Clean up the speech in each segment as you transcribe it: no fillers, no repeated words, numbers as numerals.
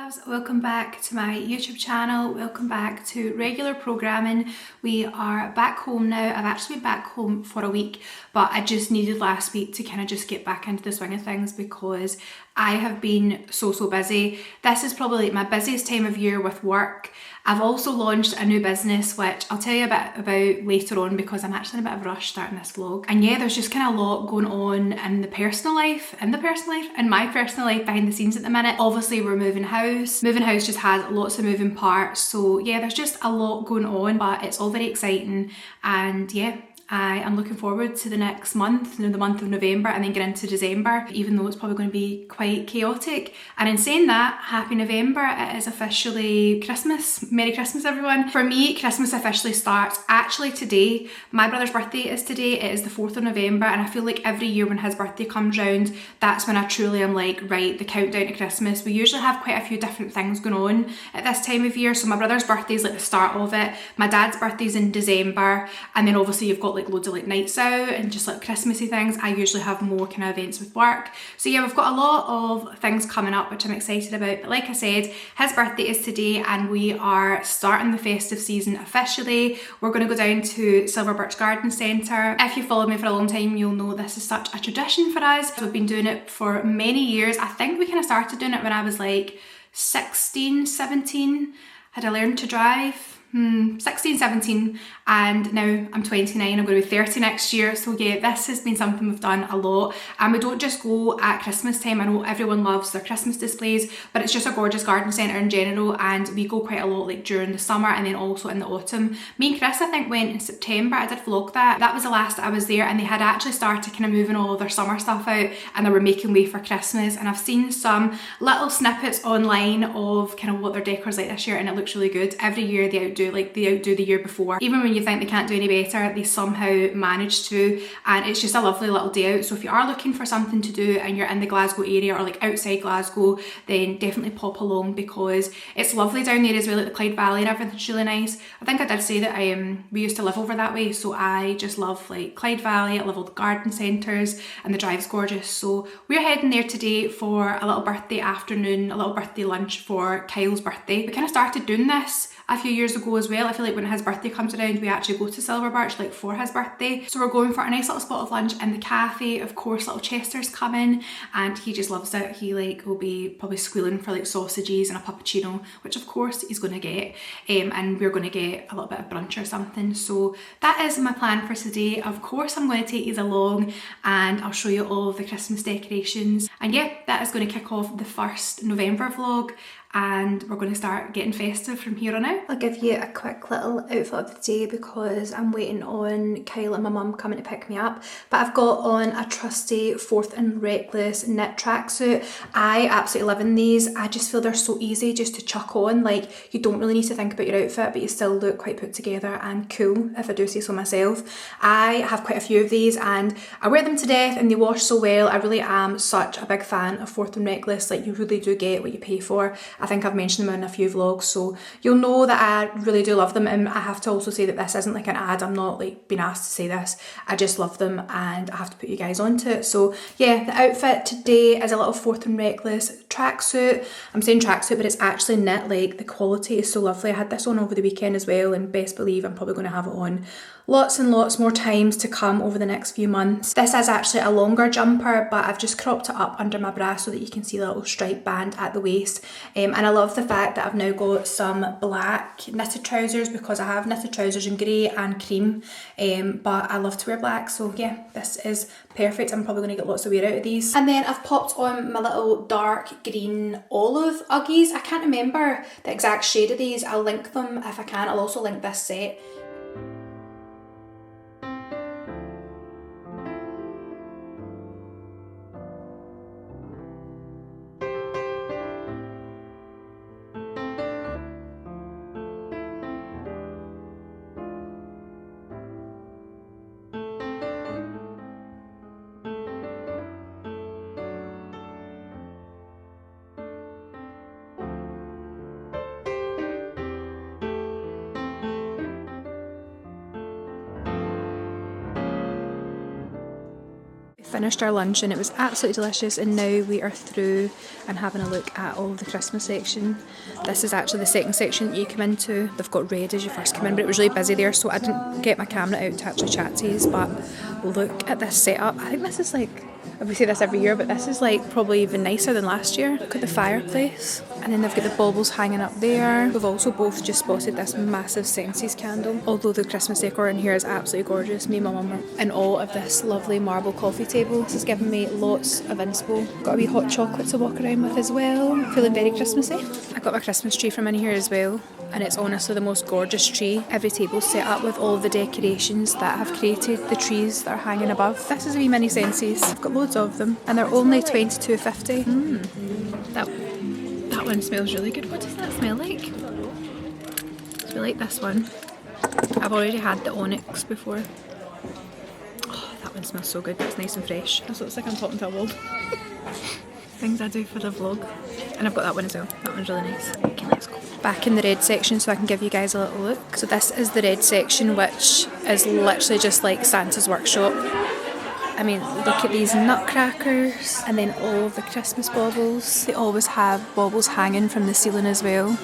loves, welcome back to my YouTube channel, welcome back to regular programming. We are back home now. I've actually been back home for a week, but I just needed last week to kind of just get back into the swing of things because I have been so busy. This is probably like my busiest time of year with work. I've also launched a new business, which I'll tell you a bit about later on because I'm actually in a bit of a rush starting this vlog. And yeah, there's just kind of a lot going on in my personal life behind the scenes at the minute. Obviously we're moving house. Moving house just has lots of moving parts. So yeah, there's just a lot going on, but it's all very exciting. And yeah, I am looking forward to the next month, the month of November, and then get into December, even though it's probably going to be quite chaotic. And in saying that, happy November, it is officially Christmas. Merry Christmas everyone. For me, Christmas officially starts actually today. My brother's birthday is today, it is the 4th of November, and I feel like every year when his birthday comes round, that's when I truly am like, right, the countdown to Christmas. We usually have quite a few different things going on at this time of year. So my brother's birthday is like the start of it, my dad's birthday's in December, and then obviously you've got like loads of like nights out and just like Christmassy things. I usually have more kind of events with work. So yeah, we've got a lot of things coming up which I'm excited about. But like I said, his birthday is today and we are starting the festive season officially. We're going to go down to Silverbirch Garden Centre. If you followed me for a long time, you'll know this is such a tradition for us. We've been doing it for many years. I think we kind of started doing it when I was like 16, 17. Had I learned to drive? 16, 17, and now I'm 29, I'm going to be 30 next year. So yeah, this has been something we've done a lot, and we don't just go at Christmas time. I know everyone loves their Christmas displays, but it's just a gorgeous garden centre in general, and we go quite a lot like during the summer and then also in the autumn. Me and Chris I think went in September. I did vlog that. That was the last I was there, and they had actually started kind of moving all of their summer stuff out and they were making way for Christmas, and I've seen some little snippets online of kind of what their decor's like this year, and it looks really good. Every year they outdo the year before. Even when you think they can't do any better, they somehow manage to, and it's just a lovely little day out. So if you are looking for something to do and you're in the Glasgow area or like outside Glasgow, then definitely pop along because it's lovely down there as well. Like the Clyde Valley and everything's really nice. I think I did say that we used to live over that way, so I just love like Clyde Valley. I love all the garden centres and the drive's gorgeous. So we're heading there today for a little birthday afternoon, a little birthday lunch for Kyle's birthday. We kind of started doing this a few years ago as well. I feel like when his birthday comes around, we actually go to Silverbirch like for his birthday. So we're going for a nice little spot of lunch in the cafe. Of course, little Chester's coming and he just loves it. He like will be probably squealing for like sausages and a puppuccino, which of course he's going to get. And we're going to get a little bit of brunch or something. So that is my plan for today. Of course, I'm going to take you along and I'll show you all of the Christmas decorations. And yeah, that is going to kick off the first November vlog, and we're going to start getting festive from here on out. I'll give you a quick little outfit of the day because I'm waiting on Kyle and my mum coming to pick me up. But I've got on a trusty Fourth and Reckless knit tracksuit. I absolutely love in these. I just feel they're so easy just to chuck on. Like, you don't really need to think about your outfit, but you still look quite put together and cool, if I do say so myself. I have quite a few of these and I wear them to death and they wash so well. I really am such a big fan of Fourth and Reckless. Like, you really do get what you pay for. I think I've mentioned them in a few vlogs, so you'll know that I really do love them. And I have to also say that this isn't like an ad. I'm not like being asked to say this. I just love them and I have to put you guys onto it. So yeah, the outfit today is a little Fourth and Reckless tracksuit. I'm saying tracksuit, but it's actually knit. Like, the quality is so lovely. I had this on over the weekend as well, and best believe I'm probably going to have it on lots and lots more times to come over the next few months. This is actually a longer jumper, but I've just cropped it up under my bra so that you can see the little stripe band at the waist. And I love the fact that I've now got some black knitted trousers because I have knitted trousers in grey and cream, but I love to wear black, so yeah, this is perfect. I'm probably going to get lots of wear out of these. And then I've popped on my little dark green olive Uggies. I can't remember the exact shade of these. I'll link them if I can. I'll also link this set. finished our lunch and it was absolutely delicious, and now we are through and having a look at all of the Christmas section. This is actually the second section that you come into. They've got red as you first come in, but it was really busy there, so I didn't get my camera out to actually chat to you, but look at this setup. I think this is like, we say this every year, but this is like probably even nicer than last year. Look at the fireplace, and then they've got the baubles hanging up there. We've also both just spotted this massive Senses candle. Although the Christmas decor in here is absolutely gorgeous, me and my mum are in awe of this lovely marble coffee table. This has given me lots of inspo. Got a wee hot chocolate to walk around with as well. Feeling very Christmassy. I got my Christmas tree from in here as well, and it's honestly the most gorgeous tree. Every table's set up with all of the decorations that have created the trees that are hanging above. This is a wee mini Senses. I've got loads of them, and they're only £22.50. That one smells really good. What does that smell like? So we like this one. I've already had the onyx before. Oh, that one smells so good. It's nice and fresh. This looks like I'm talking to a wall. Things I do for the vlog. And I've got that one as well. That one's really nice. Okay, let's go. Back in the red section so I can give you guys a little look. So this is the red section, which is literally just like Santa's workshop. I mean, look at these nutcrackers, and then all of the Christmas baubles. They always have baubles hanging from the ceiling as well.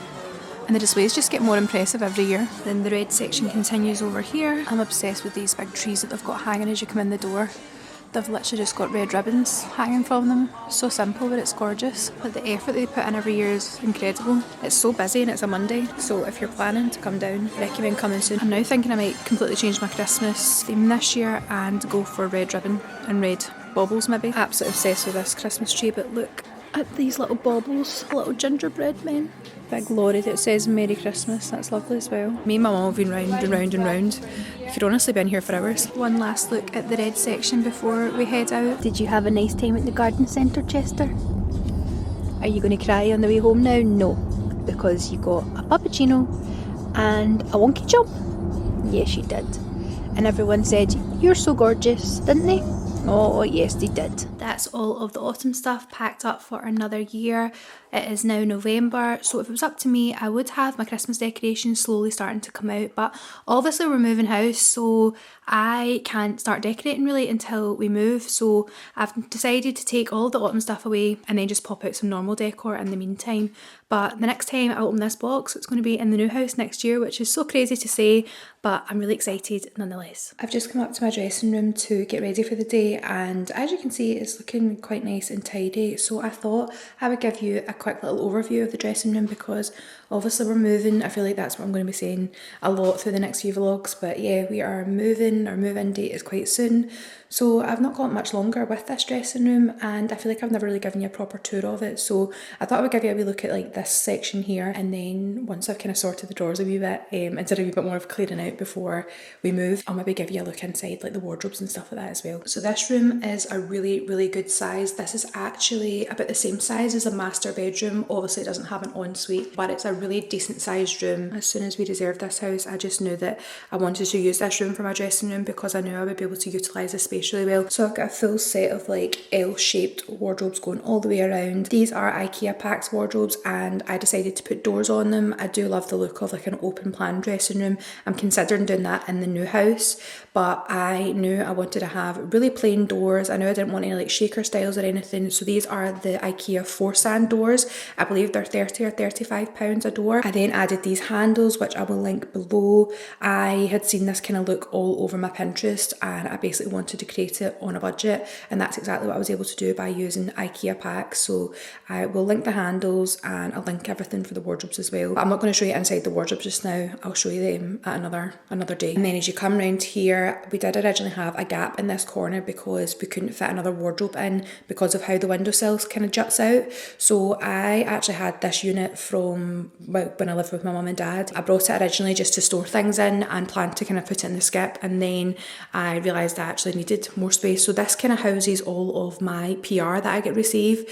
And the displays just get more impressive every year. Then the red section continues over here. I'm obsessed with these big trees that they've got hanging as you come in the door. They've literally just got red ribbons hanging from them. So simple, but it's gorgeous. But the effort they put in every year is incredible. It's so busy and it's a Monday, so if you're planning to come down, I recommend coming soon. I'm now thinking I might completely change my Christmas theme this year and go for red ribbon and red baubles maybe. Absolutely obsessed with this Christmas tree, but look at these little baubles, little gingerbread men. Big lorry that says Merry Christmas, that's lovely as well. Me and my mum have been round and round and round. You could honestly be in here for hours. One last look at the red section before we head out. Did you have a nice time at the garden centre, Chester? Are you going to cry on the way home now? No, because you got a puppuccino and a wonky jump. Yes, you did. And everyone said, "You're so gorgeous," didn't they? Oh yes, they did. That's all of the autumn stuff packed up for another year. It is now November, so if it was up to me, I would have my Christmas decorations slowly starting to come out, but obviously we're moving house, so I can't start decorating really until we move, so I've decided to take all the autumn stuff away and then just pop out some normal decor in the meantime. But the next time I open this box, it's going to be in the new house next year, which is so crazy to say, but I'm really excited nonetheless. I've just come up to my dressing room to get ready for the day, and as you can see, it's looking quite nice and tidy, so I thought I would give you a quick little overview of the dressing room because obviously we're moving. I feel like that's what I'm going to be saying a lot through the next few vlogs, but yeah, we are moving. Our move-in date is quite soon, so I've not got much longer with this dressing room, and I feel like I've never really given you a proper tour of it, so I thought I would give you a wee look at like this section here, and then once I've kind of sorted the drawers a wee bit and did a wee bit more of clearing out before we move, I'll maybe give you a look inside like the wardrobes and stuff like that as well. So this room is a really good size. This is actually about the same size as a master bedroom. Obviously it doesn't have an ensuite, but it's a really decent sized room. As soon as we reserved this house, I just knew that I wanted to use this room for my dressing room because I knew I would be able to utilise the space really well. So I've got a full set of like L-shaped wardrobes going all the way around. These are IKEA Maxx wardrobes, and I decided to put doors on them. I do love the look of like an open plan dressing room. I'm considering doing that in the new house, but I knew I wanted to have really plain doors. I knew I didn't want any like shaker styles or anything, so these are the IKEA 4-stand doors. I believe they're £30 or £35 a door. I then added these handles, which I will link below. I had seen this kind of look all over my Pinterest, and I basically wanted to create it on a budget, and that's exactly what I was able to do by using IKEA packs. So I will link the handles and I'll link everything for the wardrobes as well. But I'm not going to show you inside the wardrobes just now. I'll show you them at another day. And then as you come round here, we did originally have a gap in this corner because we couldn't fit another wardrobe in because of how the windowsill kind of juts out. So I actually had this unit from when I lived with my mum and dad. I brought it originally just to store things in and planned to kind of put it in the skip, and then I realised I actually needed more space. So this kind of houses all of my PR that I get receive.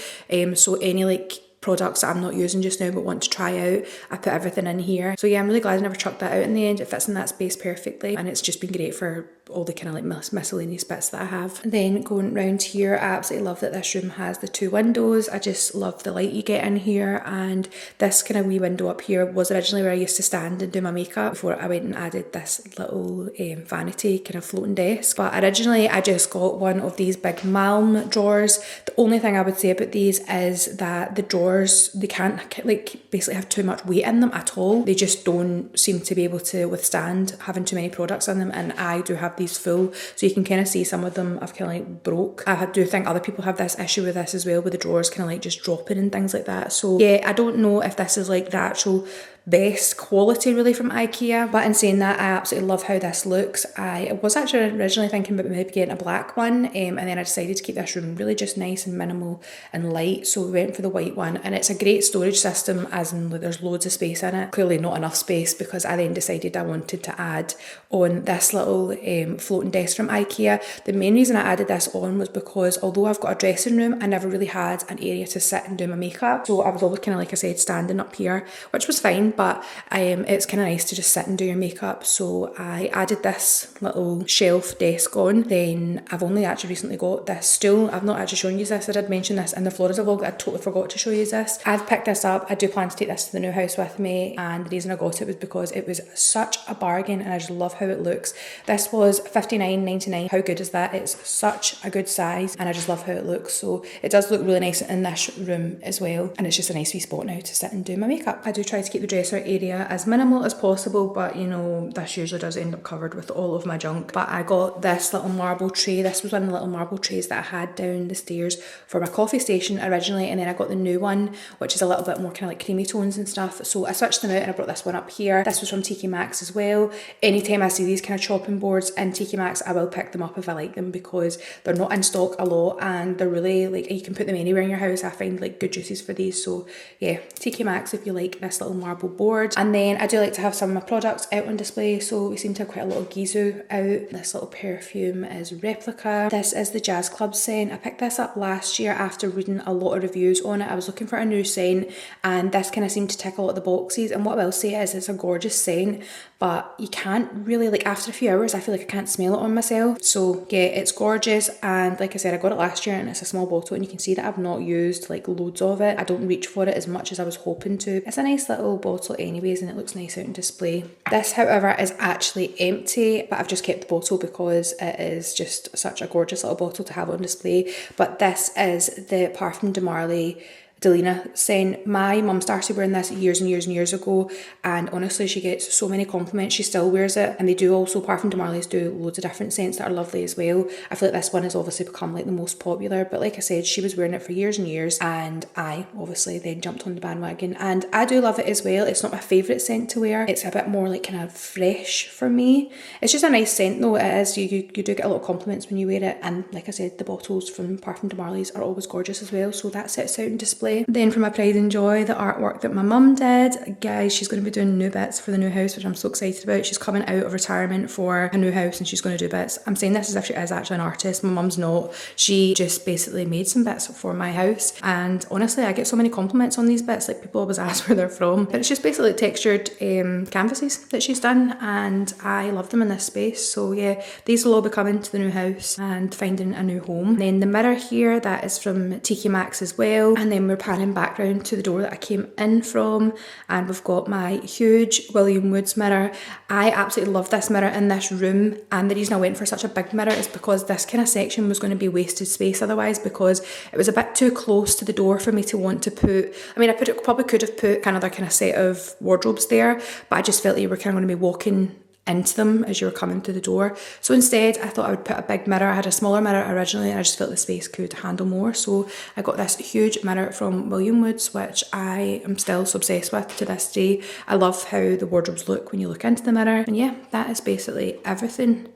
So any like products that I'm not using just now but want to try out, I put everything in here. So yeah, I'm really glad I never chucked that out in the end. It fits in that space perfectly, and it's just been great for all the kind of like miscellaneous bits that I have. And then going round here, I absolutely love that this room has the 2 windows. I just love the light you get in here, and this kind of wee window up here was originally where I used to stand and do my makeup before I went and added this little vanity kind of floating desk. But originally I just got one of these big Malm drawers. The only thing I would say about these is that the drawers, they can't like basically have too much weight in them at all. They just don't seem to be able to withstand having too many products in them, and I do have these full, so you can kind of see some of them I've kind of like broke. I do think other people have this issue with this as well, with the drawers kind of like just dropping and things like that. So yeah, I don't know if this is like the actual best quality really from IKEA, but in saying that, I absolutely love how this looks. I was actually originally thinking about maybe getting a black one, and then I decided to keep this room really just nice and minimal and light, so we went for the white one. And it's a great storage system, as in there's loads of space in it. Clearly not enough space, because I then decided I wanted to add on this little floating desk from IKEA. The main reason I added this on was because although I've got a dressing room, I never really had an area to sit and do my makeup, so I was always kind of, like I said, standing up here, which was fine, but it's kind of nice to just sit and do your makeup. So I added this little shelf desk on. Then I've only actually recently got this stool. I've not actually shown you this. I did mention this in the Florida vlog. I totally forgot to show you this. I've picked this up. I do plan to take this to the new house with me, and the reason I got it was because it was such a bargain and I just love how it looks. This was $59.99. How good is that? It's such a good size and I just love how it looks. So it does look really nice in this room as well, and it's just a nice wee spot now to sit and do my makeup. I do try to keep the dresser area as minimal as possible, but you know, this usually does end up covered with all of my junk. But I got this little marble tray. This was one of the little marble trays that I had down the stairs for my coffee station originally, and then I got the new one, which is a little bit more kind of like creamy tones and stuff, so I switched them out and I brought this one up here. This was from TK Maxx as well. Anytime I see these kind of chopping boards in TK Maxx, I will pick them up if I like them, because they're not in stock a lot and they're really like, you can put them anywhere in your house. I find like good uses for these. So yeah, TK Maxx if you like this little marble board. And then I do like to have some of my products out on display, so we seem to have quite a lot of Gizu out. This little perfume is Replica. This is the Jazz Club scent. I picked this up last year after reading a lot of reviews on it. I was looking for a new scent and this kind of seemed to tick a lot of the boxes, and what I will say is it's a gorgeous scent, but you can't really, like after a few hours I feel like I can't smell it on myself. So yeah, it's gorgeous, and like I said, I got it last year and it's a small bottle, and you can see that I've not used like loads of it. I don't reach for it as much as I was hoping to. It's a nice little bottle anyways, and it looks nice out on display. This however is actually empty, but I've just kept the bottle because it is just such a gorgeous little bottle to have on display. But this is the Parfum de Marly Delina scent. My mum started wearing this years and years and years ago, and honestly she gets so many compliments. She still wears it, and they do also, Parfum de Marly's do loads of different scents that are lovely as well. I feel like this one has obviously become like the most popular, but like I said, she was wearing it for years and years, and I obviously then jumped on the bandwagon, and I do love it as well. It's not my favourite scent to wear. It's a bit more like kind of fresh for me. It's just a nice scent though. It is, you do get a lot of compliments when you wear it, and like I said, the bottles from Parfum de Marly's are always gorgeous as well, so that sits out on display. Then for my pride and joy, the artwork that my mum did. Guys, she's going to be doing new bits for the new house, which I'm so excited about. She's coming out of retirement for a new house and she's going to do bits. I'm saying this as if she is actually an artist. My mum's not. She just basically made some bits for my house, and honestly I get so many compliments on these bits. Like people always ask where they're from, but it's just basically textured canvases that she's done, and I love them in this space. So yeah, these will all be coming to the new house and finding a new home. And then the mirror here, that is from TK Maxx as well, and then we're panning back round to the door that I came in from, and we've got my huge William Woods mirror. I absolutely love this mirror in this room, and the reason I went for such a big mirror is because this kind of section was going to be wasted space otherwise, because it was a bit too close to the door for me to want to put, I mean I probably could have put another kind of set of wardrobes there, but I just felt like you were kind of going to be walking into them as you were coming through the door. So instead I thought I would put a big mirror. I had a smaller mirror originally and I just felt the space could handle more, so I got this huge mirror from William Woods, which I am still so obsessed with to this day. I love how the wardrobes look when you look into the mirror, and yeah, that is basically everything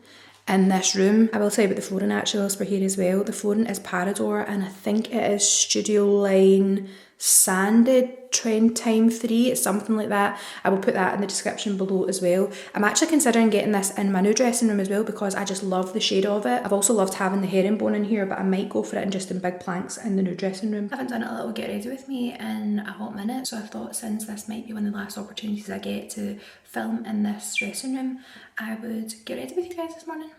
in this room. I will tell you about the flooring actually whilst we're here as well. The flooring is Parador, and I think it is Studio Line Sanded Trend Time 3, it's something like that. I will put that in the description below as well. I'm actually considering getting this in my new dressing room as well, because I just love the shade of it. I've also loved having the herringbone in here, but I might go for it in just in big planks in the new dressing room. I haven't done a little get ready with me in a hot minute, so I thought since this might be one of the last opportunities I get to film in this dressing room, I would get ready with you guys this morning.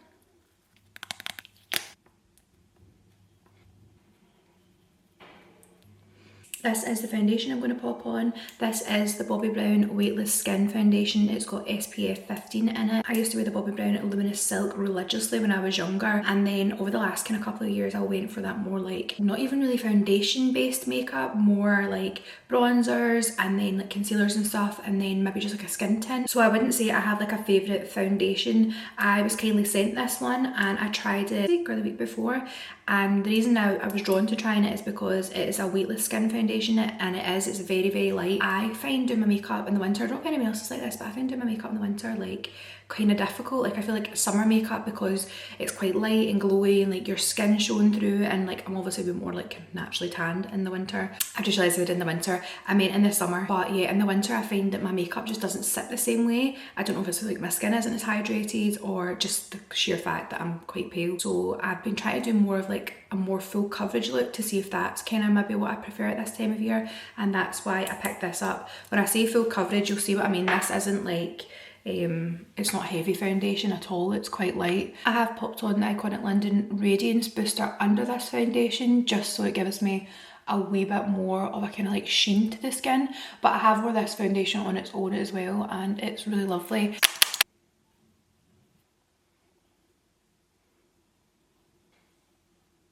This is the foundation I'm going to pop on. This is the Bobbi Brown Weightless Skin Foundation. It's got SPF 15 in it. I used to wear the Bobbi Brown Luminous Silk religiously when I was younger, and then over the last kind of couple of years I went for that more like, not even really foundation based makeup, more like bronzers and then like concealers and stuff, and then maybe just like a skin tint. So I wouldn't say I have like a favourite foundation. I was kindly sent this one and I tried it the week before, and the reason now I was drawn to trying it is because it is a weightless skin foundation, and it's very, very light. I find doing my makeup in the winter, I don't know if anyone else is like this, but I find doing my makeup in the winter like kind of difficult. Like I feel like summer makeup, because it's quite light and glowy and like your skin showing through, and like I'm obviously a bit more like naturally tanned in the winter. I just realised I did in the winter, I mean in the summer, but yeah, in the winter I find that my makeup just doesn't sit the same way. I don't know if it's like my skin isn't as hydrated or just the sheer fact that I'm quite pale. So I've been trying to do more of like a more full coverage look to see if that's kind of maybe what I prefer at this time of year, and that's why I picked this up. When I say full coverage, you'll see what I mean. This isn't like it's not heavy foundation at all, it's quite light. I have popped on the Iconic London Radiance Booster under this foundation just so it gives me a wee bit more of a kind of like sheen to the skin, but I have wore this foundation on its own as well and it's really lovely.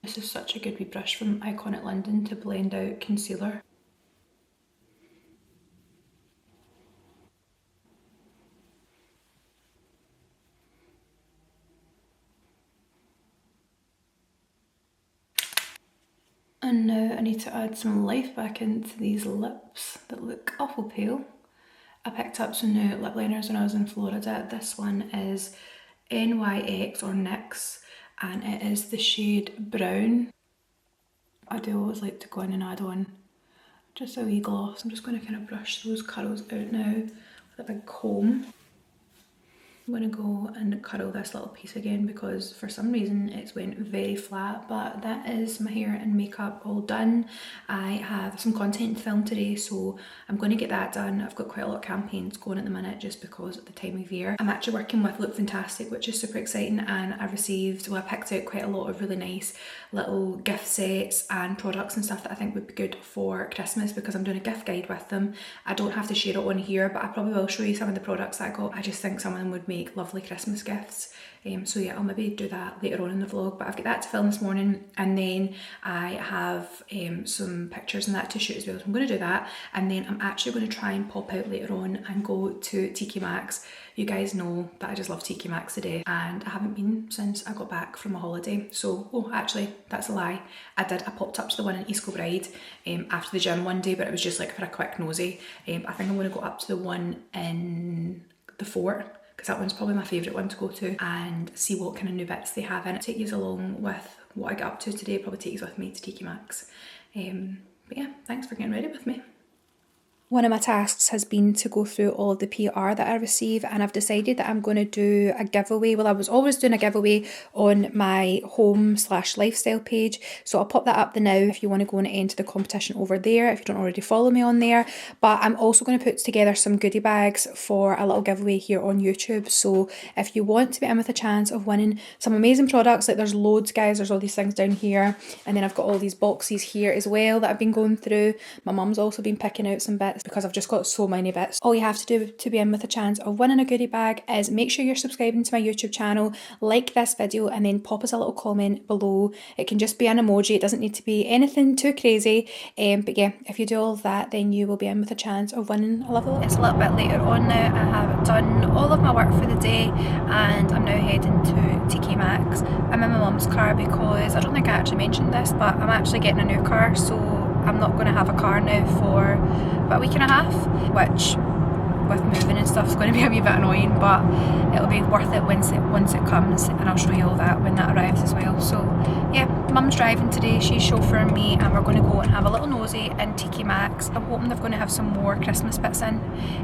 This is such a good wee brush from Iconic London to blend out concealer. And now I need to add some life back into these lips that look awful pale. I picked up some new lip liners when I was in Florida. This one is NYX or NYX and it is the shade Brown. I do always like to go in and add on just a wee gloss. I'm just going to kind of brush those curls out now with a big comb. I'm going to go and curl this little piece again because for some reason it's went very flat, but that is my hair and makeup all done. I have some content to film today, so I'm going to get that done. I've got quite a lot of campaigns going at the minute just because of the time of year. I'm actually working with Look Fantastic, which is super exciting, and I picked out quite a lot of really nice little gift sets and products and stuff that I think would be good for Christmas because I'm doing a gift guide with them. I don't have to share it on here, but I probably will show you some of the products that I got. I just think some of them would make lovely Christmas gifts, so yeah, I'll maybe do that later on in the vlog, but I've got that to film this morning, and then I have some pictures and that to shoot as well, so I'm going to do that, and then I'm actually going to try and pop out later on and go to TK Maxx. You guys know that I just love TK Maxx today, and I haven't been since I got back from a holiday. So, oh actually that's a lie, I popped up to the one in East Kilbride after the gym one day, but it was just like for a quick nosy. I think I'm going to go up to the one in the Fort, because that one's probably my favourite one to go to, and see what kind of new bits they have in it. Take you along with what I got up to today, probably take you with me to TK Maxx. But yeah, thanks for getting ready with me. One of my tasks has been to go through all of the PR that I receive, and I've decided that I'm going to do a giveaway. Well, I was always doing a giveaway on my home/lifestyle page, so I'll pop that up now if you want to go and enter the competition over there if you don't already follow me on there. But I'm also going to put together some goodie bags for a little giveaway here on YouTube, so if you want to be in with a chance of winning some amazing products, like there's loads guys, there's all these things down here, and then I've got all these boxes here as well that I've been going through. My mum's also been picking out some bits because I've just got so many bits. All you have to do to be in with a chance of winning a goodie bag is make sure you're subscribing to my YouTube channel, like this video, and then pop us a little comment below. It can just be an emoji, it doesn't need to be anything too crazy, but yeah, if you do all of that then you will be in with a chance of winning a lovely. It's a little bit later on now. I have done all of my work for the day and I'm now heading to TK Maxx. I'm in my mum's car because I don't think I actually mentioned this, but I'm actually getting a new car, so I'm not going to have a car now for about a week and a half, which with moving and stuff is going to be a wee bit annoying, but it'll be worth it once it comes, and I'll show you all that when that arrives as well. So yeah, mum's driving today, she's chauffeuring me, and we're going to go and have a little nosy in TK Maxx. I'm hoping they're going to have some more Christmas bits in,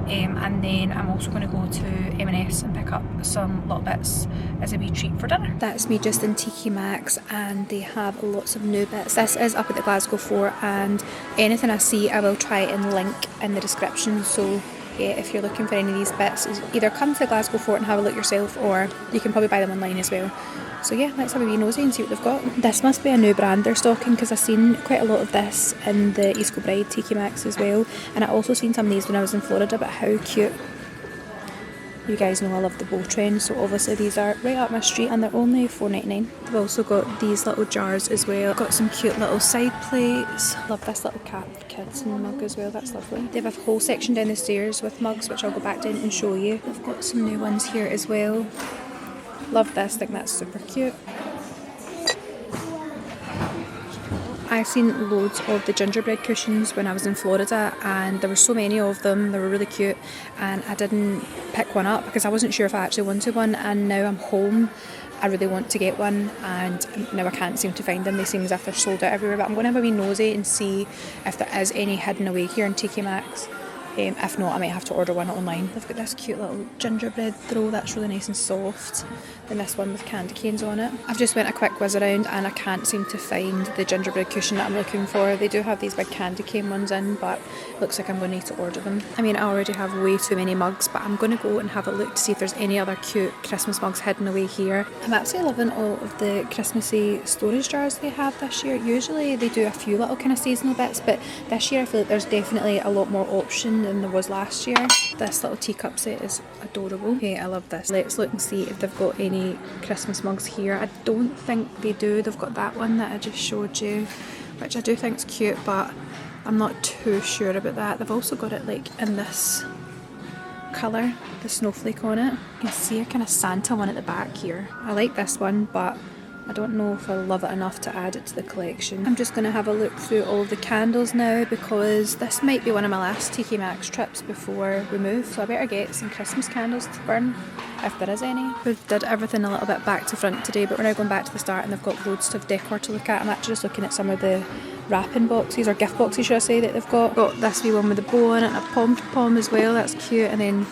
and then I'm also going to go to M&S and pick up some little bits as a wee treat for dinner. That's me just in TK Maxx, and they have lots of new bits. This is up at the Glasgow Fort, and anything I see I will try and link in the description, so get if you're looking for any of these bits is either come to Glasgow Fort and have a look yourself, or you can probably buy them online as well. So yeah, let's have a wee nosy and see what they've got. This must be a new brand they're stocking, because I've seen quite a lot of this in the East Kilbride TK Maxx as well, and I also seen some of these when I was in Florida, but how cute. You guys know I love the bow trend, so obviously these are right up my street and they're only $4.99. They've also got these little jars as well. Got some cute little side plates. Love this little cat kids mug as well, that's lovely. They have a whole section down the stairs with mugs, which I'll go back down and show you. They've got some new ones here as well. Love this, I think that's super cute. I've seen loads of the gingerbread cushions when I was in Florida, and there were so many of them. They were really cute, and I didn't pick one up because I wasn't sure if I actually wanted one, and now I'm home. I really want to get one, and now I can't seem to find them. They seem as if they're sold out everywhere, but I'm going to have a wee nosy and see if there is any hidden away here in TK Maxx. If not, I might have to order one online. They've got this cute little gingerbread throw that's really nice and soft. Then this one with candy canes on it. I've just went a quick whiz around and I can't seem to find the gingerbread cushion that I'm looking for. They do have these big candy cane ones in, but looks like I'm going to need to order them. I mean, I already have way too many mugs, but I'm going to go and have a look to see if there's any other cute Christmas mugs hidden away here. I'm absolutely loving all of the Christmassy storage jars they have this year. Usually they do a few little kind of seasonal bits, but this year I feel like there's definitely a lot more option than there was last year. This little teacup set is adorable. Okay, I love this. Let's look and see if they've got any Christmas mugs here. I don't think they do. They've got that one that I just showed you, which I do think is cute, but I'm not too sure about that. They've also got it like in this colour, the snowflake on it. You can see a kind of Santa one at the back here. I like this one, but I don't know if I love it enough to add it to the collection. I'm just going to have a look through all of the candles now, because this might be one of my last TK Maxx trips before we move, so I better get some Christmas candles to burn, if there is any. We've did everything a little bit back to front today, but we're now going back to the start, and they've got loads of decor to look at. I'm actually just looking at some of the wrapping boxes, or gift boxes should I say, that they've got. Got this wee one with a bow on it and a pom-pom as well, that's cute, and then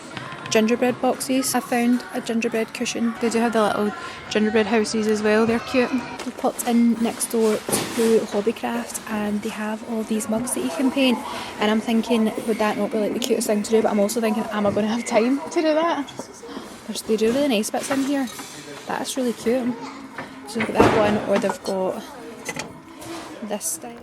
gingerbread boxes. I found a gingerbread cushion. They do have the little gingerbread houses as well, they're cute. We popped in next door to Hobbycraft and they have all these mugs that you can paint, and I'm thinking, would that not be like the cutest thing to do? But I'm also thinking, am I going to have time to do that? They do really nice bits in here. That's really cute. So they've got that one, or they've got this style.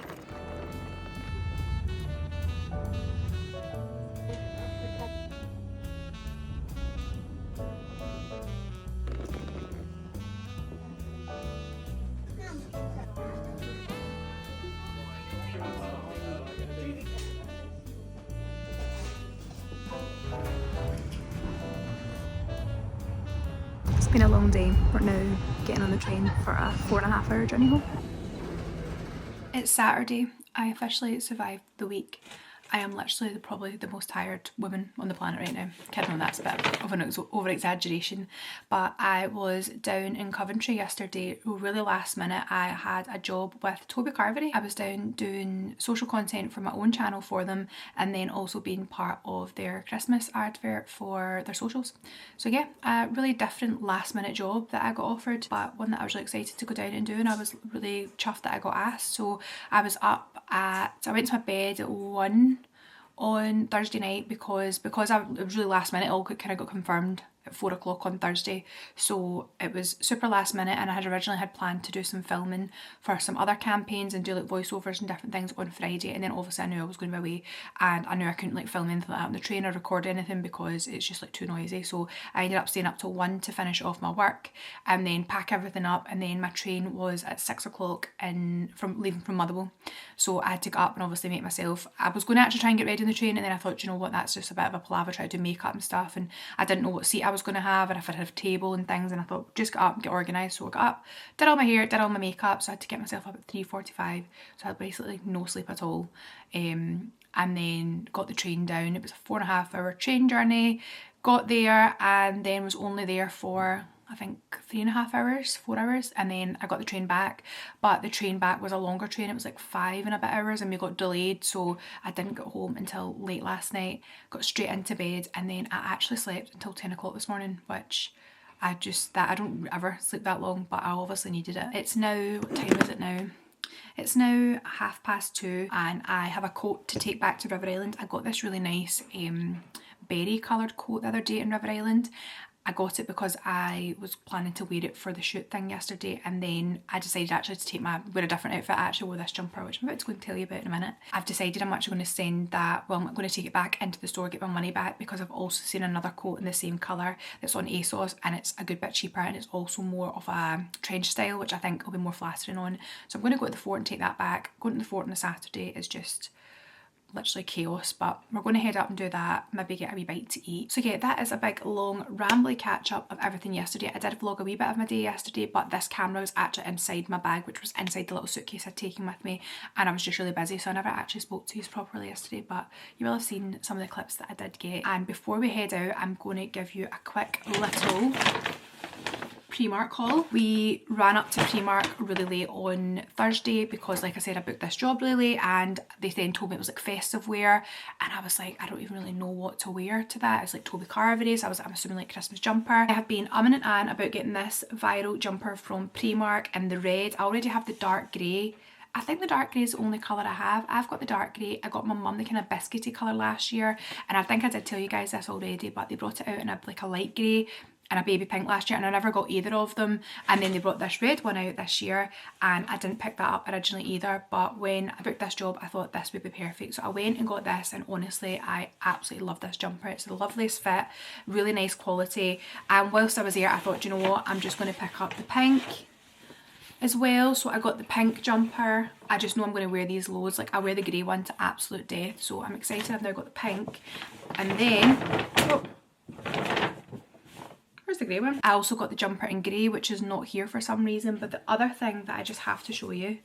It's been a long day. We're now getting on the train for a 4.5 hour journey home. It's Saturday. I officially survived the week. I am literally probably the most tired woman on the planet right now. Kidding on, that's a bit of an over-exaggeration. But I was down in Coventry yesterday, really last minute. I had a job with Toby Carvery. I was down doing social content for my own channel for them, and then also being part of their Christmas advert for their socials. So yeah, a really different last minute job that I got offered, but one that I was really excited to go down and do, and I was really chuffed that I got asked. So I was up I went to my bed at 1 on Thursday night because it was really last minute. It all kind of got confirmed at 4 o'clock on Thursday, so it was super last minute, and I had originally had planned to do some filming for some other campaigns and do like voiceovers and different things on Friday, and then obviously I knew I was going to be away, and I knew I couldn't like film anything like that on the train or record anything because it's just like too noisy. So I ended up staying up till 1 to finish off my work and then pack everything up, and then my train was at 6 o'clock leaving from Motherwell, so I had to get up and obviously make myself. I was going to actually try and get ready on the train, and then I thought, you know what, that's just a bit of a palaver, try to do makeup and stuff, and I didn't know what seat I was going to have and if I'd have a table and things, and I thought just get up and get organised. So I got up, did all my hair, did all my makeup, so I had to get myself up at 3:45, so I had basically no sleep at all, and then got the train down. It was a 4.5 hour train journey, got there and then was only there for I think 3.5 hours, 4 hours, and then I got the train back, but the train back was a longer train. It was like 5 and a bit hours, and we got delayed, so I didn't get home until late last night. Got straight into bed, and then I actually slept until 10 o'clock this morning, which I don't ever sleep that long, but I obviously needed it. It's now, what time is it now? It's now 2:30, and I have a coat to take back to River Island. I got this really nice berry coloured coat the other day in River Island. I got it because I was planning to wear it for the shoot thing yesterday, and then I decided actually to wear a different outfit. I actually wore this jumper, which I'm about to go and tell you about in a minute. I've decided I'm actually going to send that, well, I'm going to take it back into the store, get my money back, because I've also seen another coat in the same colour that's on ASOS, and it's a good bit cheaper, and it's also more of a trench style, which I think will be more flattering on. So I'm going to go to the fort and take that back. Going to the fort on a Saturday is just literally chaos, but we're going to head up and do that, maybe get a wee bite to eat. So yeah, that is a big long rambly catch up of everything yesterday. I did vlog a wee bit of my day yesterday, but this camera was actually inside my bag, which was inside the little suitcase I'd taken with me, and I was just really busy, so I never actually spoke to you properly yesterday, but you will have seen some of the clips that I did get. And before we head out, I'm going to give you a quick little Primark haul. We ran up to Primark really late on Thursday because, like I said, I booked this job really late, and they then told me it was like festive wear, and I was like, I don't even really know what to wear to that. It's like Toby Carvery, so I'm assuming like Christmas jumper. I have been umming and ahhing about getting this viral jumper from Primark in the red. I already have the dark grey. I think the dark grey is the only colour I have. I've got the dark grey. I got my mum the kind of biscuity colour last year, and I think I did tell you guys this already, but they brought it out in like a light grey and a baby pink last year, and I never got either of them. And then they brought this red one out this year, and I didn't pick that up originally either, but when I booked this job I thought this would be perfect, so I went and got this, and honestly I absolutely love this jumper. It's the loveliest fit, really nice quality, and whilst I was here I thought, you know what, I'm just going to pick up the pink as well. So I got the pink jumper. I just know I'm going to wear these loads. Like, I wear the grey one to absolute death, so I'm excited. I've now got the pink, and then oh, where's the grey one? I also got the jumper in grey, which is not here for some reason. But the other thing that I just have to show you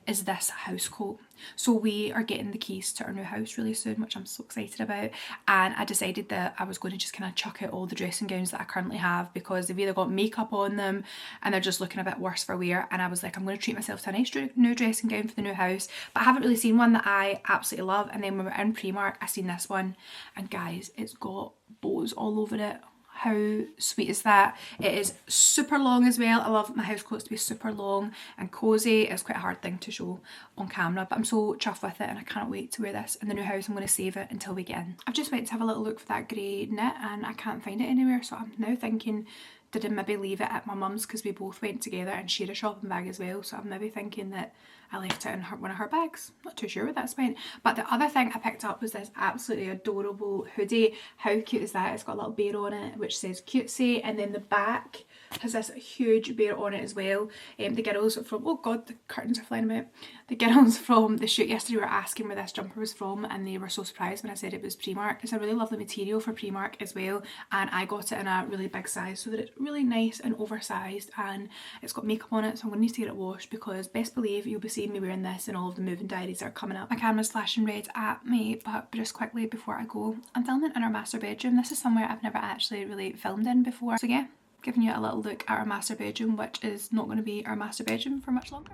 is this house coat. So we are getting the keys to our new house really soon, which I'm so excited about, and I decided that I was going to just kind of chuck out all the dressing gowns that I currently have, because they've either got makeup on them and they're just looking a bit worse for wear, and I was like, I'm going to treat myself to a nice new dressing gown for the new house. But I haven't really seen one that I absolutely love, and then when we were in Primark I seen this one, and guys, it's got bows all over it. How sweet is that? It is super long as well. I love my house coats to be super long and cosy. It's quite a hard thing to show on camera, but I'm so chuffed with it, and I can't wait to wear this in the new house. I'm going to save it until we get in. I've just went to have a little look for that grey knit, and I can't find it anywhere, so I'm now thinking, did I maybe leave it at my mum's, because we both went together and she had a shopping bag as well, so I'm maybe thinking that I left it in one of her bags. Not too sure where that's went. But the other thing I picked up was this absolutely adorable hoodie. How cute is that? It's got a little bear on it which says cutesy, and then the back has this huge bear on it as well. The girls from, oh god, the curtains are flying about. The girls from the shoot yesterday were asking where this jumper was from, and they were so surprised when I said it was Primark. It's a really lovely material for Primark as well, and I got it in a really big size so that it's really nice and oversized, and it's got makeup on it, so I'm going to need to get it washed, because best believe you'll be seeing me wearing this in all of the moving diaries that are coming up. My camera's flashing red at me, but just quickly before I go, I'm filming in our master bedroom. This is somewhere I've never actually really filmed in before, so yeah, giving you a little look at our master bedroom, which is not going to be our master bedroom for much longer.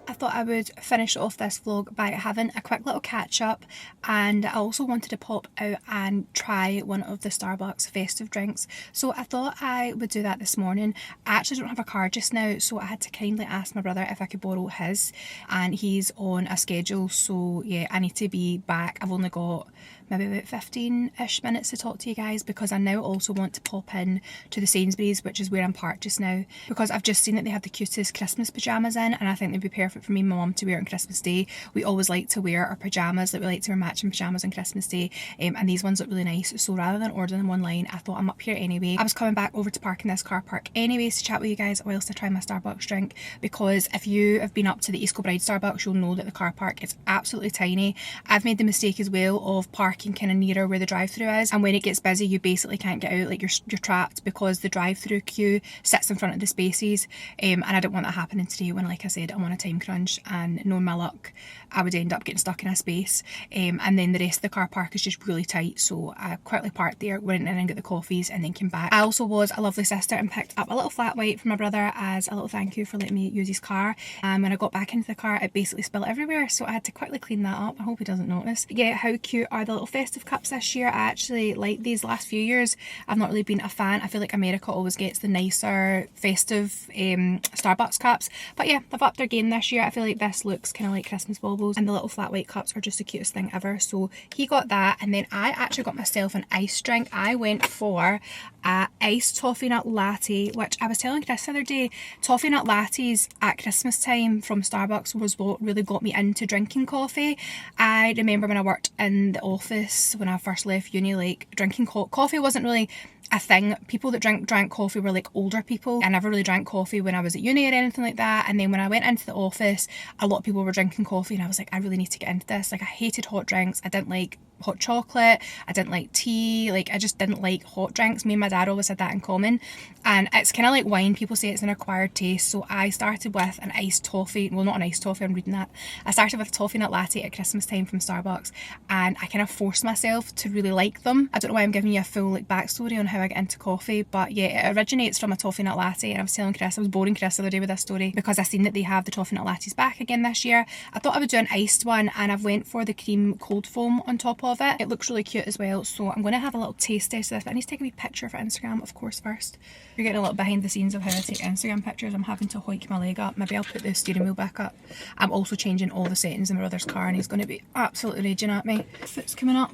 I thought I would finish off this vlog by having a quick little catch up, and I also wanted to pop out and try one of the Starbucks festive drinks, so I thought I would do that this morning. I actually don't have a car just now, so I had to kindly ask my brother if I could borrow his, and he's on a schedule, so yeah, I need to be back. I've only got maybe about 15-ish minutes to talk to you guys, because I now also want to pop in to the Sainsbury's, which is where I'm parked just now, because I've just seen that they have the cutest Christmas pyjamas in, and I think they'd be perfect for me and my mum to wear on Christmas Day. We always like to wear our pyjamas, like we like to wear matching pyjamas on Christmas Day, and these ones look really nice, so rather than ordering them online, I thought I'm up here anyway. I was coming back over to park in this car park anyways to chat with you guys whilst I try my Starbucks drink, because if you have been up to the East Kilbride Starbucks, you'll know that the car park is absolutely tiny. I've made the mistake as well of parking kind of nearer where the drive-through is, and when it gets busy you basically can't get out, like you're trapped, because the drive-through queue sits in front of the spaces, and I didn't want that happening today when, like I said, I'm on a time crunch, and knowing my luck I would end up getting stuck in a space, and then the rest of the car park is just really tight, so I quickly parked there, went in and got the coffees, and then came back. I also was a lovely sister and picked up a little flat white from my brother as a little thank you for letting me use his car. When I got back into the car it basically spilled everywhere, so I had to quickly clean that up. I hope he doesn't notice. But yeah, how cute are the little little festive cups this year. I actually like these. Last few years I've not really been a fan. I feel like America always gets the nicer festive Starbucks cups, but yeah, they've upped their game this year. I feel like this looks kind of like Christmas baubles, and the little flat white cups are just the cutest thing ever. So he got that, and then I actually got myself an iced drink. I went for a iced toffee nut latte, which I was telling Chris the other day, toffee nut lattes at Christmas time from Starbucks was what really got me into drinking coffee. I remember when I worked in the office when I first left uni, like drinking coffee wasn't really a thing. People that drank coffee were like older people. I never really drank coffee when I was at uni or anything like that, and then when I went into the office a lot of people were drinking coffee, and I was like, I really need to get into this. Like, I hated hot drinks, I didn't like hot chocolate, I didn't like tea, like I just didn't like hot drinks. Me and my dad always had that in common, and it's kind of like wine, people say it's an acquired taste. So I started with an iced toffee, well, not an iced toffee, I'm reading that. I started with a toffee nut latte at Christmas time from Starbucks, and I kind of forced myself to really like them. I don't know why I'm giving you a full like backstory on how I get into coffee, but yeah, it originates from a toffee nut latte. And I was telling Chris, I was boring Chris the other day with this story because I seen that they have the toffee nut lattes back again this year. I thought I would do an iced one, and I've went for the cream cold foam on top of it. It looks really cute as well, so I'm going to have a little taste test of this, but I need to take a wee picture for Instagram, of course, first. You're getting a little behind the scenes of how I take Instagram pictures. I'm having to hoik my leg up. Maybe I'll put the steering wheel back up. I'm also changing all the settings in my brother's car, and he's going to be absolutely raging at me. Foot's coming up,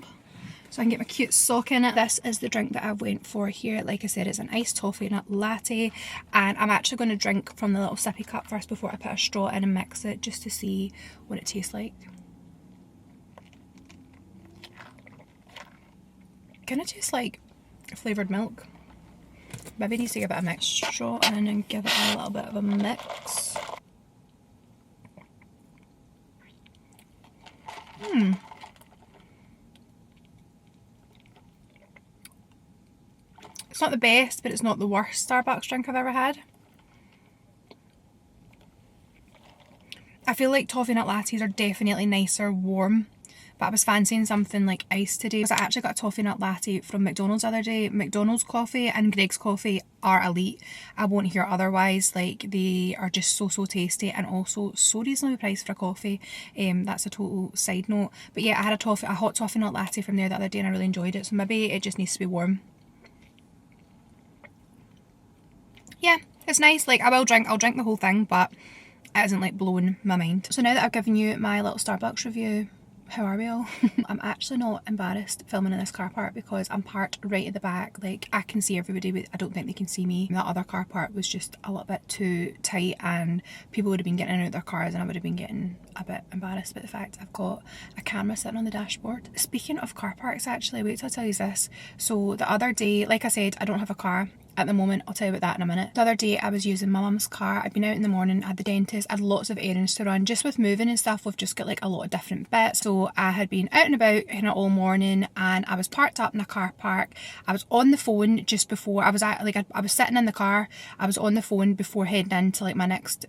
so I can get my cute sock in it. This is the drink that I went for here. Like I said, it's an iced toffee nut latte, and I'm actually going to drink from the little sippy cup first before I put a straw in and mix it, just to see what it tastes like. Kind of tastes like flavoured milk. Maybe needs to give it a mix straw in and give it a little bit of a mix. It's not the best, but it's not the worst Starbucks drink I've ever had. I feel like toffee nut lattes are definitely nicer warm, but I was fancying something like iced today. I actually got a toffee nut latte from McDonald's the other day. McDonald's coffee and Greg's coffee are elite. I won't hear otherwise. Like, they are just so tasty, and also so reasonably priced for a coffee. That's a total side note. But yeah, I had a hot toffee nut latte from there the other day, and I really enjoyed it. So maybe it just needs to be warm. Yeah, it's nice. Like, I'll drink the whole thing, but it isn't like blowing my mind. So now that I've given you my little Starbucks review, how are we all? I'm actually not embarrassed filming in this car park because I'm parked right at the back. Like, I can see everybody, but I don't think they can see me. That other car park was just a little bit too tight, and people would have been getting in and out of their cars, and I would have been getting a bit embarrassed about the fact I've got a camera sitting on the dashboard. Speaking of car parks, actually, wait till I tell you this. So the other day, like I said, I don't have a car at the moment. I'll tell you about that in a minute. The other day I was using my mum's car. I'd been out in the morning, had the dentist, had lots of errands to run. Just with moving and stuff, we've just got like a lot of different bits. So I had been out and about kind of all morning, and I was parked up in a car park. I was on the phone just before I was sitting in the car. I was on the phone before heading into like my next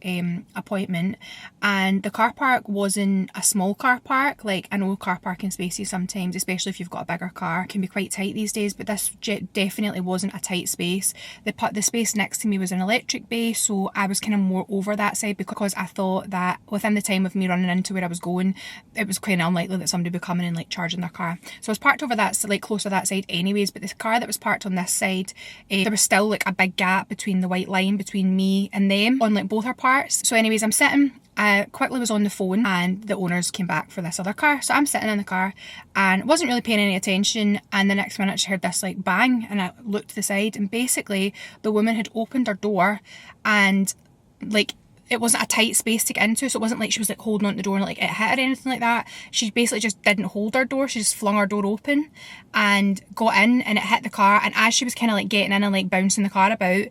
appointment, and the car park wasn't a small car park. Like, I know car parking spaces sometimes, especially if you've got a bigger car, can be quite tight these days, but this definitely wasn't a tight space. The space next to me was an electric bay, so I was kind of more over that side because I thought that within the time of me running into where I was going, it was kind of unlikely that somebody would be coming and like charging their car. So I was parked over that, like close to that side anyways, but the car that was parked on this side, there was still like a big gap between the white line between me and them on like both our parts. So anyways, I'm sitting, I quickly was on the phone, and the owners came back for this other car. So I'm sitting in the car and wasn't really paying any attention, and the next minute I heard this like bang, and I looked to the side, and basically the woman had opened her door, and like it wasn't a tight space to get into, so it wasn't like she was like holding on to the door and like it hit her or anything like that. She basically just didn't hold her door, she just flung her door open and got in, and it hit the car. And as she was kind of like getting in and like bouncing the car about,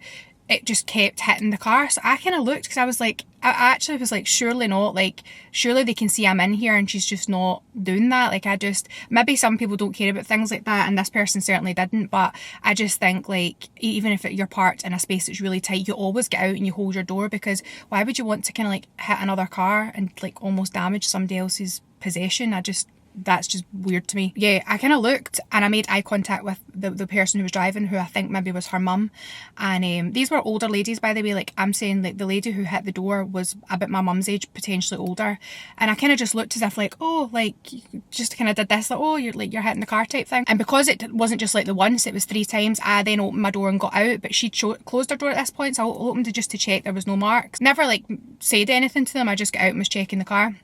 it just kept hitting the car. So I kind of looked, because I was like, I actually was like, surely not, like surely they can see I'm in here, and she's just not doing that. Like, maybe some people don't care about things like that, and this person certainly didn't, but I just think like, even if you're parked in a space that's really tight, you always get out and you hold your door, because why would you want to kind of like hit another car and like almost damage somebody else's possession? that's just weird to me. Yeah, I kind of looked and I made eye contact with the person who was driving, who I think maybe was her mum. And these were older ladies, by the way. Like, I'm saying, like, the lady who hit the door was about my mum's age, potentially older. And I kind of just looked as if like, oh, like, just kind of did this, like, oh, you're hitting the car type thing. And because it wasn't just like the once, it was 3 times, I then opened my door and got out. But she closed her door at this point, so I opened it just to check there was no marks. Never like said anything to them. I just got out and was checking the car.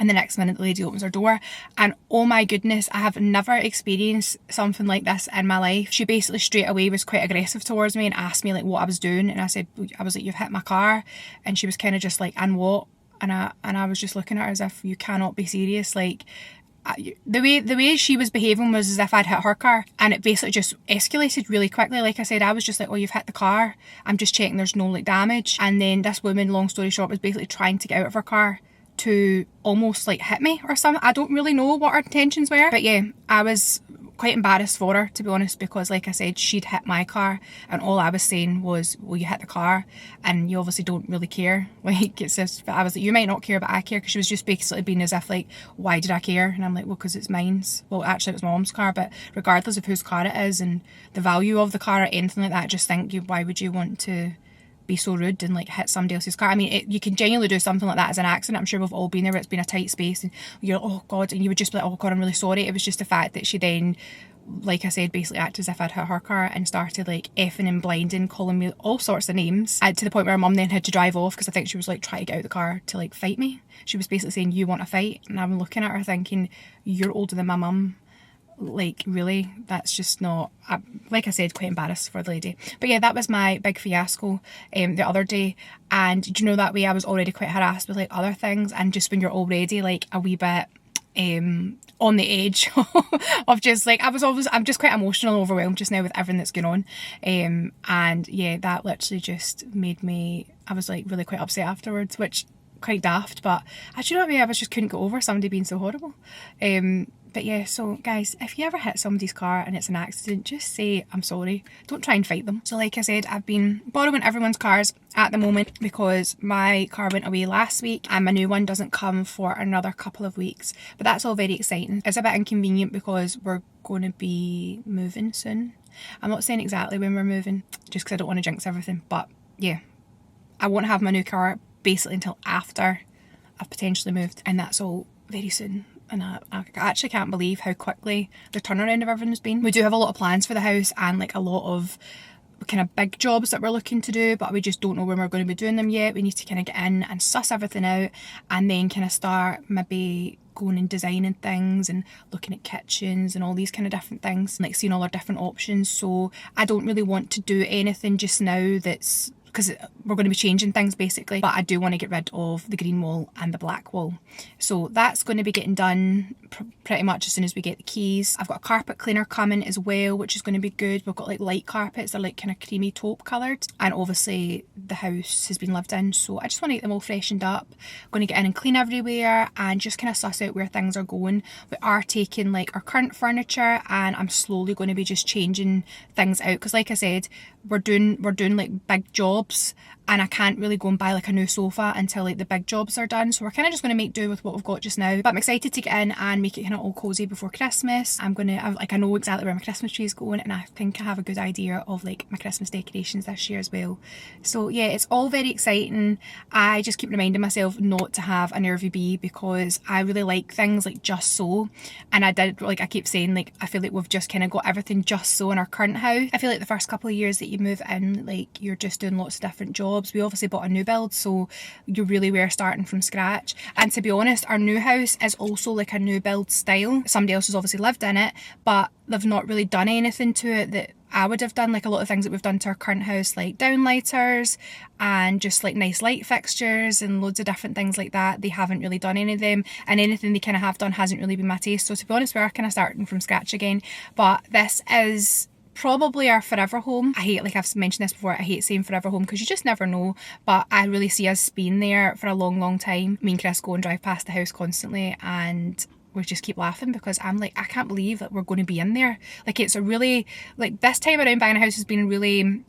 And the next minute the lady opens her door, and oh my goodness, I have never experienced something like this in my life. She basically straight away was quite aggressive towards me and asked me like what I was doing, and I was like, you've hit my car. And she was kind of just like, and what? And I was just looking at her as if, you cannot be serious. Like, the way she was behaving was as if I'd hit her car, and it basically just escalated really quickly. Like I said, I was just like, oh, you've hit the car, I'm just checking there's no like damage. And then this woman, long story short, was basically trying to get out of her car to almost like hit me or something. I don't really know what her intentions were, but yeah, I was quite embarrassed for her, to be honest, because like I said, she'd hit my car and all I was saying was, well, you hit the car and you obviously don't really care. Like, it's just, but I was like, you might not care, but I care. Because she was just basically being as if like, why did I care? And I'm like, well, because it's mine's. Well, actually it was my mom's car, but regardless of whose car it is and the value of the car or anything like that, I just think, why would you want to be so rude and like hit somebody else's car? I mean, you can genuinely do something like that as an accident. I'm sure we've all been there where it's been a tight space and you're like, oh god, and you would just be like, oh god, I'm really sorry. It was just the fact that she then, like I said, basically acted as if I'd hit her car and started like effing and blinding, calling me all sorts of names, to the point where her mum then had to drive off because I think she was like trying to get out of the car to like fight me. She was basically saying, you want a fight? And I'm looking at her thinking, you're older than my mum. Like, really? That's just not, like I said, quite embarrassed for the lady. But yeah, that was my big fiasco the other day. And do you know, that way I was already quite harassed with like other things, and just when you're already like a wee bit on the edge of just like, I'm just quite emotional and overwhelmed just now with everything that's going on. And yeah, that literally just made me, I was like really quite upset afterwards, which quite daft, but I do you know what I mean, I just couldn't get over somebody being so horrible. But yeah, so guys, if you ever hit somebody's car and it's an accident, just say I'm sorry. Don't try and fight them. So like I said, I've been borrowing everyone's cars at the moment because my car went away last week and my new one doesn't come for another couple of weeks. But that's all very exciting. It's a bit inconvenient because we're going to be moving soon. I'm not saying exactly when we're moving, just because I don't want to jinx everything. But yeah, I won't have my new car basically until after I've potentially moved, and that's all very soon. And I actually can't believe how quickly the turnaround of everything's been. We do have a lot of plans for the house and like a lot of kind of big jobs that we're looking to do, but we just don't know when we're going to be doing them yet. We need to kind of get in and suss everything out and then kind of start maybe going and designing things and looking at kitchens and all these kind of different things, like seeing all our different options. So I don't really want to do anything just now that's, because we're going to be changing things basically, but I do want to get rid of the green wall and the black wall. So that's going to be getting done pretty much as soon as we get the keys. I've got a carpet cleaner coming as well, which is going to be good. We've got like light carpets, they're like kind of creamy taupe coloured, and obviously the house has been lived in, so I just want to get them all freshened up. I'm going to get in and clean everywhere and just kind of suss out where things are going. We are taking like our current furniture and I'm slowly going to be just changing things out, because like I said, we're doing like big jobs and I can't really go and buy like a new sofa until like the big jobs are done. So we're kind of just going to make do with what we've got just now. But I'm excited to get in and make it kind of all cozy before Christmas. I know exactly where my Christmas tree is going, and I think I have a good idea of like my Christmas decorations this year as well. So yeah, it's all very exciting. I just keep reminding myself not to have a nervy bee, because I really like things like just so. And I keep saying, like, I feel like we've just kind of got everything just so in our current house. I feel like the first couple of years that you move in, like, you're just doing lots of different jobs. We obviously bought a new build, so you really were starting from scratch. And to be honest, our new house is also like a new build style. Somebody else has obviously lived in it, but they've not really done anything to it that I would have done. Like a lot of things that we've done to our current house, like downlighters and just like nice light fixtures and loads of different things like that, they haven't really done any of them, and anything they kind of have done hasn't really been my taste. So to be honest, we are kind of starting from scratch again. But this is probably our forever home. I hate, like I've mentioned this before, I hate saying forever home because you just never know, but I really see us being there for a long time. Me and Chris go and drive past the house constantly and we just keep laughing because I'm like, I can't believe that we're going to be in there. Like, it's a really, like, this time around buying a house has been really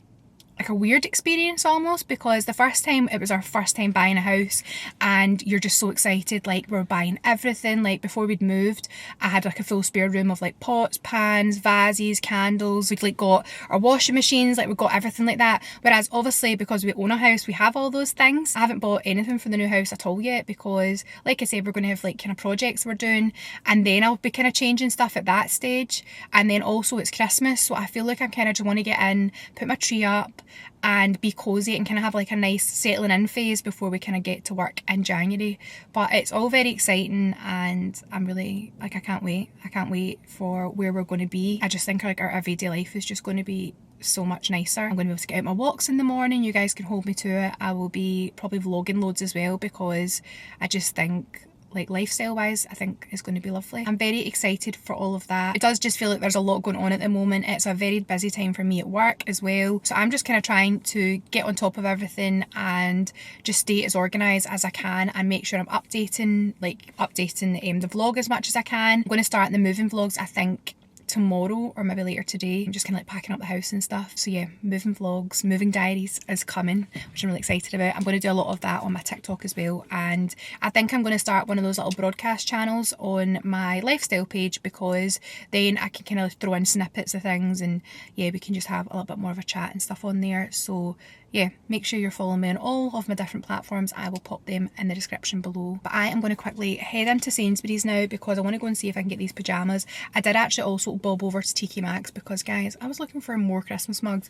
like a weird experience almost, because the first time, it was our first time buying a house and you're just so excited, like we're buying everything. Like before we'd moved, I had like a full spare room of like pots, pans, vases, candles. We'd like got our washing machines, like we got everything like that. Whereas obviously because we own a house, we have all those things. I haven't bought anything for the new house at all yet, because like I said, we're going to have like kind of projects we're doing, and then I'll be kind of changing stuff at that stage. And then also it's Christmas, so I feel like I kind of just want to get in, put my tree up and be cozy and kind of have like a nice settling in phase before we kind of get to work in January. But it's all very exciting and I'm really like, I can't wait for where we're going to be. I just think like our everyday life is just going to be so much nicer. I'm going to be able to get out my walks in the morning, you guys can hold me to it. I will be probably vlogging loads as well, because I just think like lifestyle wise, I think it's going to be lovely. I'm very excited for all of that. It does just feel like there's a lot going on at the moment. It's a very busy time for me at work as well, so I'm just kind of trying to get on top of everything and just stay as organised as I can and make sure I'm updating the vlog as much as I can. I'm going to start the moving vlogs I think tomorrow or maybe later today. I'm just kind of like packing up the house and stuff. So yeah, moving vlogs, moving diaries is coming, which I'm really excited about. I'm going to do a lot of that on my TikTok as well, and I think I'm going to start one of those little broadcast channels on my lifestyle page, because then I can kind of throw in snippets of things, and yeah, we can just have a little bit more of a chat and stuff on there. So yeah, make sure you're following me on all of my different platforms. I will pop them in the description below. But I am going to quickly head into Sainsbury's now, because I want to go and see if I can get these pyjamas. I did actually also bob over to TK Maxx, because guys, I was looking for more Christmas mugs.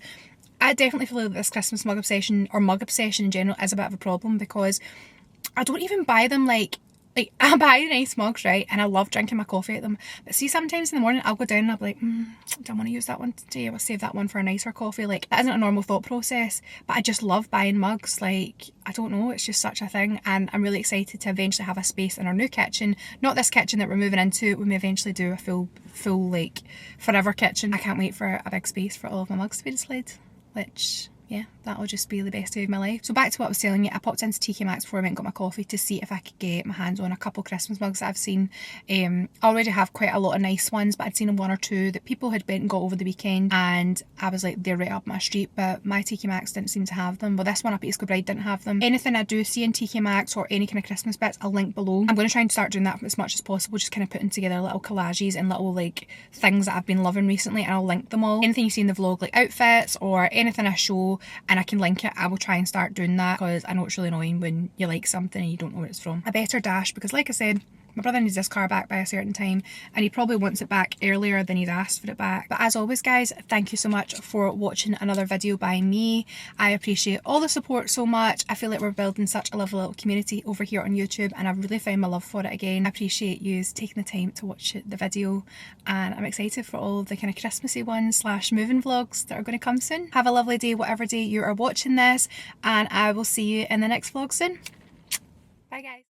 I definitely feel like this Christmas mug obsession, or mug obsession in general, is a bit of a problem, because I don't even buy them like I buy nice mugs, right, and I love drinking my coffee at them, but see, sometimes in the morning I'll go down and I'll be like, don't want to use that one today, I'll save that one for a nicer coffee. Like, that isn't a normal thought process, but I just love buying mugs. Like, I don't know, it's just such a thing, and I'm really excited to eventually have a space in our new kitchen, not this kitchen that we're moving into, when we eventually do a full like forever kitchen. I can't wait for a big space for all of my mugs to be displayed, which yeah, that'll just be the best day of my life. So back to what I was telling you, I popped into TK Maxx before I went and got my coffee to see if I could get my hands on a couple Christmas mugs that I've seen. I already have quite a lot of nice ones, but I'd seen one or two that people had went and got over the weekend, and I was like, they're right up my street, but my TK Maxx didn't seem to have them. Well, this one up at East Kilbride didn't have them. Anything I do see in TK Maxx or any kind of Christmas bits, I'll link below. I'm going to try and start doing that as much as possible, just kind of putting together little collages and little like things that I've been loving recently, and I'll link them all. Anything you see in the vlog, like outfits or anything I show and I can link it, I will try and start doing that, because I know it's really annoying when you like something and you don't know where it's from. I better dash, because like I said, my brother needs this car back by a certain time, and he probably wants it back earlier than he's asked for it back. But as always guys, thank you so much for watching another video by me. I appreciate all the support so much. I feel like we're building such a lovely little community over here on YouTube, and I've really found my love for it again. I appreciate you taking the time to watch the video, and I'm excited for all the kind of Christmassy ones / moving vlogs that are going to come soon. Have a lovely day whatever day you are watching this, and I will see you in the next vlog soon. Bye guys.